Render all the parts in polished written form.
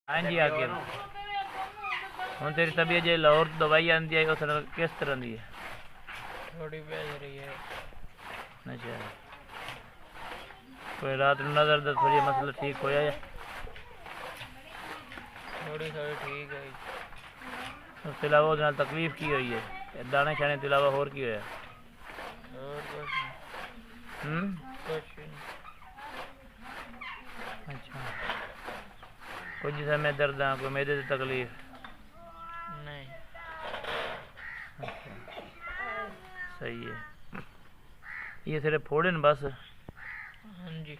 ہاں جی آ کے ہوں تیری طبیعت جی لاہور دوائی آتی ہے اس کس طرح دی ہے؟ تھوڑی بھیج رہی ہے. اچھا کوئی رات نظر درد تھوڑی مسئلہ ٹھیک ہویا ہے؟ تھوڑی ٹھیک ہے. اس کے علاوہ اس تکلیف کی ہوئی ہے؟ دانے شانے کے علاوہ اور کی ہوا؟ اور کچھ نہیں. اچھا کوئی جسم میں درد ہے، کوئی معدے سے تکلیف؟ نہیں. اچھا صحیح ہے. یہ صرف پھوڑے نا بس؟ ہاں جی.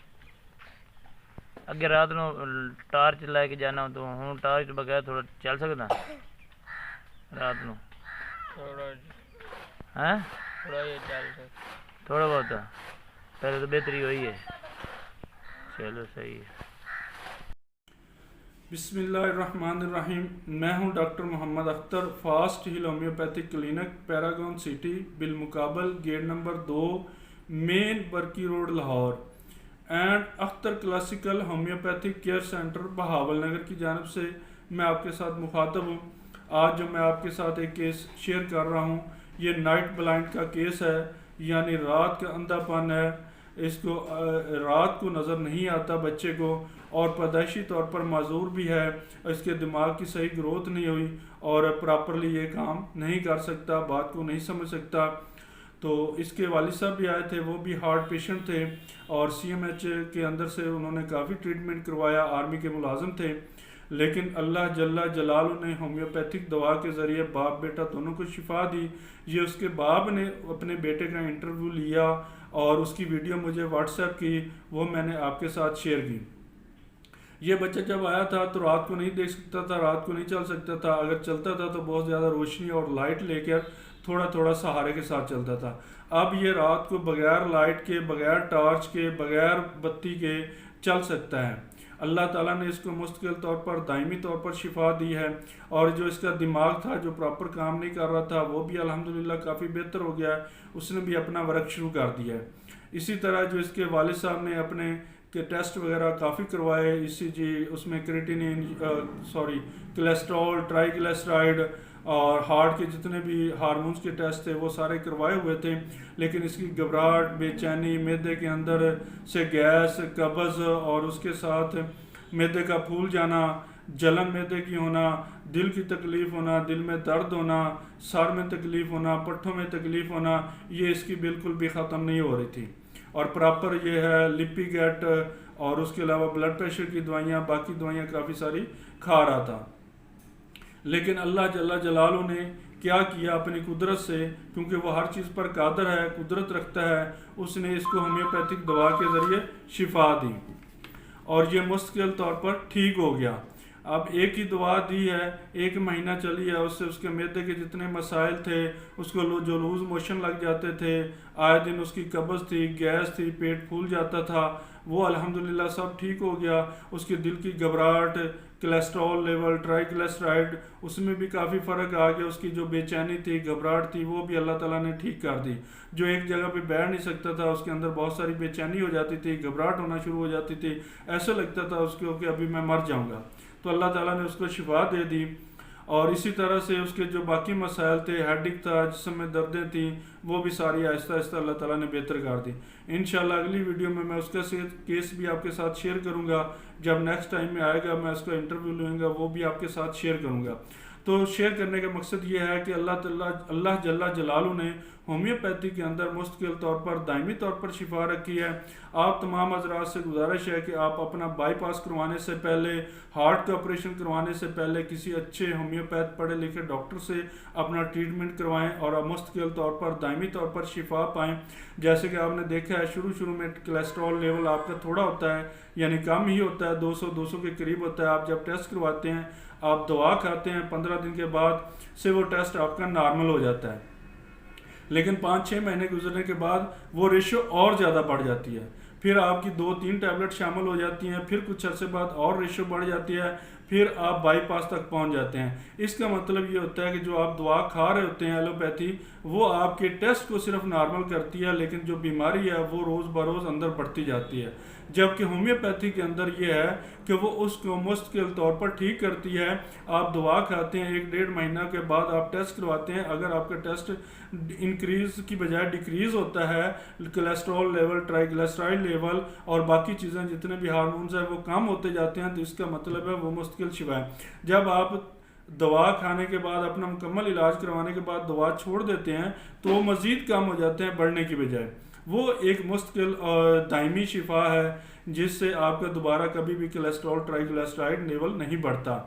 اگے رات نو ٹارچ لے کے جانا تو ہوں ٹارچ بغیر تھوڑا چل سکتا رات نو؟ تھوڑا جی. ہاں تھوڑا یہ چل سکتا. تھوڑا بہت پہلے تو بہتری ہوئی ہے. چلو صحیح ہے. بسم اللہ الرحمن الرحیم. میں ہوں doctor Muhammad Akhtar, fast heal homeopathic clinic, Paragon City, بالمقابل gate number 2، main Burki road, Lahore, and Akhtar classical homeopathic care centre, Bahawalnagar کی جانب سے میں آپ کے ساتھ مخاطب ہوں. آج جو میں آپ کے ساتھ ایک کیس شیئر کر رہا ہوں، یہ نائٹ بلائنڈ کا کیس ہے، یعنی رات کا اندھا پن ہے. اس کو رات کو نظر نہیں آتا بچے کو، اور پیدائشی طور پر معذور بھی ہے. اس کے دماغ کی صحیح گروتھ نہیں ہوئی اور پراپرلی یہ کام نہیں کر سکتا، بات کو نہیں سمجھ سکتا. تو اس کے والد صاحب بھی آئے تھے، وہ بھی ہارٹ پیشنٹ تھے، اور CMH کے اندر سے انہوں نے کافی ٹریٹمنٹ کروایا، آرمی کے ملازم تھے. لیکن اللہ جل جلالہ نے ہومیوپیتھک دوا کے ذریعے باپ بیٹا دونوں کو شفا دی. یہ اس کے باپ نے اپنے بیٹے کا انٹرویو لیا اور اس کی ویڈیو مجھے واٹس ایپ کی، وہ میں نے آپ کے ساتھ شیئر کی. یہ بچہ جب آیا تھا تو رات کو نہیں دیکھ سکتا تھا، رات کو نہیں چل سکتا تھا، اگر چلتا تھا تو بہت زیادہ روشنی اور لائٹ لے کر تھوڑا تھوڑا سہارے کے ساتھ چلتا تھا. اب یہ رات کو بغیر لائٹ کے، بغیر ٹارچ کے، بغیر بتی کے چل سکتا ہے. اللہ تعالیٰ نے اس کو مستقل طور پر دائمی طور پر شفا دی ہے، اور جو اس کا دماغ تھا جو پراپر کام نہیں کر رہا تھا وہ بھی الحمدللہ کافی بہتر ہو گیا ہے. اس نے بھی اپنا ورک شروع کر دیا ہے. اسی طرح جو اس کے والد صاحب نے اپنے کے ٹیسٹ وغیرہ کافی کروائے، ECG، اس میں کریٹینین، کولیسٹرول، ٹرائی گلیسرائڈ اور ہارٹ کے جتنے بھی ہارمونز کے ٹیسٹ تھے وہ سارے کروائے ہوئے تھے. لیکن اس کی گھبراہٹ، بے چینی، معدے کے اندر سے گیس، قبض، اور اس کے ساتھ معدے کا پھول جانا، جلن معدے کی ہونا، دل کی تکلیف ہونا، دل میں درد ہونا، سر میں تکلیف ہونا، پٹھوں میں تکلیف ہونا، یہ اس کی بالکل بھی ختم نہیں ہو رہی تھی. اور پراپر یہ ہے لپی گیٹ اور اس کے علاوہ بلڈ پریشر کی دوائیاں، باقی دوائیاں کافی ساری کھا رہا تھا. لیکن اللہ جل جلالہ نے کیا کیا اپنی قدرت سے، کیونکہ وہ ہر چیز پر قادر ہے، قدرت رکھتا ہے، اس نے اس کو ہومیوپیتھک دوا کے ذریعے شفا دی اور یہ مستقل طور پر ٹھیک ہو گیا. اب ایک ہی دوا دی ہے، 1 مہینہ چلی ہے، اس سے اس کے معدے کے جتنے مسائل تھے، اس کو جو لوز موشن لگ جاتے تھے، آئے دن اس کی قبض تھی، گیس تھی، پیٹ پھول جاتا تھا، وہ الحمدللہ سب ٹھیک ہو گیا. اس کی دل کی گھبراہٹ، کولیسٹرول لیول، ٹرائی گلیسرائڈ، اس میں بھی کافی فرق آ گیا. اس کی جو بے چینی تھی، گھبراہٹ تھی، وہ بھی اللہ تعالیٰ نے ٹھیک کر دی. جو ایک جگہ پہ بیٹھ نہیں سکتا تھا، اس کے اندر بہت ساری بے چینی ہو جاتی تھی، گھبراہٹ ہونا شروع ہو جاتی تھی، ایسا لگتا تھا اس کو کہ ابھی میں مر جاؤں گا. تو اللہ تعالیٰ نے اس کو شفا دے دی. اور اسی طرح سے اس کے جو باقی مسائل تھے، ہیڈک تھا، جسم میں دردیں تھیں، وہ بھی ساری آہستہ آہستہ اللہ تعالیٰ نے بہتر کر دی. انشاءاللہ اگلی ویڈیو میں اس کا کیس بھی آپ کے ساتھ شیئر کروں گا. جب نیکسٹ ٹائم میں آئے گا میں اس کا انٹرویو لوں گا، وہ بھی آپ کے ساتھ شیئر کروں گا. تو شیئر کرنے کا مقصد یہ ہے کہ اللہ جل جلالہ نے ہومیوپیتھی کے اندر مستقل طور پر دائمی طور پر شفا رکھی ہے. آپ تمام حضرات سے گزارش ہے کہ آپ اپنا بائی پاس کروانے سے پہلے، ہارٹ کا آپریشن کروانے سے پہلے کسی اچھے ہومیوپیتھ پڑھے لکھے ڈاکٹر سے اپنا ٹریٹمنٹ کروائیں اور مستقل طور پر دائمی طور پر شفا پائیں. جیسے کہ آپ نے دیکھا ہے شروع میں کولیسٹرول لیول آپ کا تھوڑا ہوتا ہے، یعنی کم ہی ہوتا ہے، 200 کے قریب ہوتا ہے. آپ جب ٹیسٹ کرواتے ہیں، آپ دوا کھاتے ہیں، 15 دن کے بعد سے وہ ٹیسٹ آپ کا نارمل ہو جاتا ہے. لیکن 5-6 مہینے گزرنے کے بعد وہ ریشو اور زیادہ بڑھ جاتی ہے. پھر آپ کی 2-3 ٹیبلٹ شامل ہو جاتی ہیں، پھر کچھ عرصے بعد اور ریشو بڑھ جاتی ہے، پھر آپ بائی پاس تک پہنچ جاتے ہیں. اس کا مطلب یہ ہوتا ہے کہ جو آپ دعا کھا رہے ہوتے ہیں ایلوپیتھی، وہ آپ کے ٹیسٹ کو صرف نارمل کرتی ہے، لیکن جو بیماری ہے وہ روز بروز اندر بڑھتی جاتی ہے. جبکہ ہومیوپیتھی کے اندر یہ ہے کہ وہ اس کو مستقل طور پر ٹھیک کرتی ہے. آپ دوا کھاتے ہیں، 1-1.5 مہینہ کے بعد آپ ٹیسٹ کرواتے ہیں، اگر آپ کا ٹیسٹ انکریز کی بجائے ڈیکریز ہوتا ہے، کولیسٹرول لیول، ٹرائیگلسرائڈ لیول اور باقی چیزیں جتنے بھی ہارمونز ہیں وہ کم ہوتے جاتے ہیں، تو اس کا مطلب ہے وہ مستقل شفا ہے. جب آپ دوا کھانے کے بعد، اپنا مکمل علاج کروانے کے بعد دوا چھوڑ دیتے ہیں تو وہ مزید کم ہو جاتے ہیں بڑھنے کی بجائے. وہ ایک مستقل اور دائمی شفا ہے جس سے آپ کا دوبارہ کبھی بھی کولیسٹرول، ٹرائیگلسرائڈ لیول نہیں بڑھتا.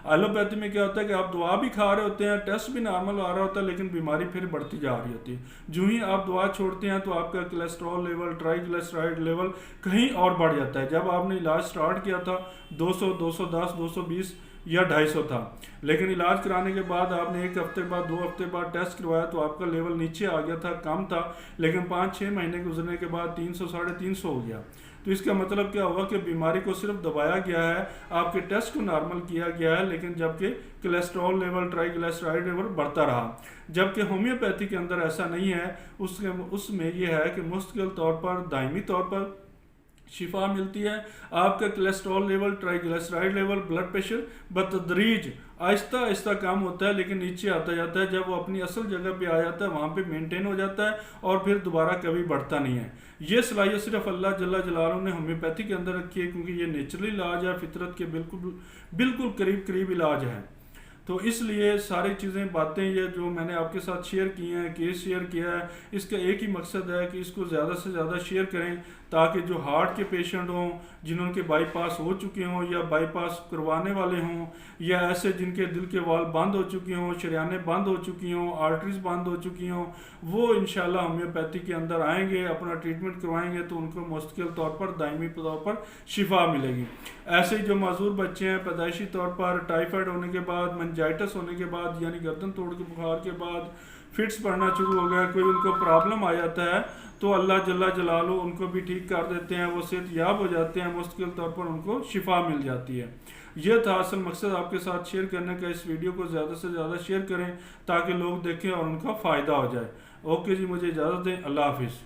ایلوپیتھی میں کیا ہوتا ہے کہ آپ دوا بھی کھا رہے ہوتے ہیں، ٹیسٹ بھی نارمل آ رہا ہوتا ہے، لیکن بیماری پھر بڑھتی جا رہی ہوتی ہے. جو ہی آپ دوا چھوڑتے ہیں تو آپ کا کولیسٹرول لیول، ٹرائیگلسرائڈ لیول کہیں اور بڑھ جاتا ہے. جب آپ نے علاج سٹارٹ کیا تھا 200، 210، 220 یا 250 تھا، لیکن علاج کرانے کے بعد آپ نے 1 ہفتے بعد، 2 ہفتے بعد ٹیسٹ کروایا تو آپ کا لیول نیچے آ گیا تھا، کم تھا، لیکن 5-6 مہینے گزرنے کے بعد 300، 350 ہو گیا. تو اس کا مطلب کیا ہوا کہ بیماری کو صرف دبایا گیا ہے، آپ کے ٹیسٹ کو نارمل کیا گیا ہے، لیکن جبکہ کولیسٹرول لیول، ٹرائیگلسرائڈ لیول بڑھتا رہا. جبکہ ہومیوپیتھی کے اندر ایسا نہیں ہے، اس میں یہ ہے کہ مستقل طور پر، دائمی طور پر شفا ملتی ہے. آپ کا cholesterol level, triglyceride level, blood pressure بتدریج آہستہ آہستہ کم ہوتا ہے، لیکن نیچے آتا جاتا ہے. جب وہ اپنی اصل جگہ پہ آ جاتا ہے وہاں پہ مینٹین ہو جاتا ہے اور پھر دوبارہ کبھی بڑھتا نہیں ہے. یہ صلاحیت صرف اللہ جل جلالہ نے ہومیوپیتھی کے اندر رکھی ہے، کیونکہ یہ نیچرل علاج ہے، فطرت کے بالکل قریب علاج ہے. تو اس لیے ساری چیزیں، باتیں یہ جو میں نے آپ کے ساتھ شیئر کی ہیں، کیس شیئر کیا ہے، اس کا ایک ہی مقصد ہے کہ اس کو زیادہ سے زیادہ شیئر کریں تاکہ جو ہارٹ کے پیشنٹ ہوں، جنہوں کے بائی پاس ہو چکے ہوں یا بائی پاس کروانے والے ہوں، یا ایسے جن کے دل کے وال بند ہو چکے ہوں، شریانیں بند ہو چکی ہوں، آرٹریز بند ہو چکی ہوں، وہ انشاءاللہ ہومیوپیتھی کے اندر آئیں گے، اپنا ٹریٹمنٹ کروائیں گے تو ان کو مستقل طور پر، دائمی طور پر شفا ملے گی. ایسے جو معذور بچے ہیں پیدائشی طور پر ٹائیفائڈ ہونے کے بعد، منجائٹس ہونے کے بعد، یعنی گردن توڑ کے بخار کے بعد فٹس پڑنا شروع ہو گیا، کوئی ان کو پرابلم آ جاتا ہے تو اللہ جل جلالہ ان کو بھی ٹھیک کر دیتے ہیں، وہ صحت یاب ہو جاتے ہیں، مستقل طور پر ان کو شفا مل جاتی ہے. یہ تھا اصل مقصد آپ کے ساتھ شیئر کرنے کا. اس ویڈیو کو زیادہ سے زیادہ شیئر کریں تاکہ لوگ دیکھیں اور ان کا فائدہ ہو جائے. اوکے جی، مجھے اجازت دیں. اللہ حافظ.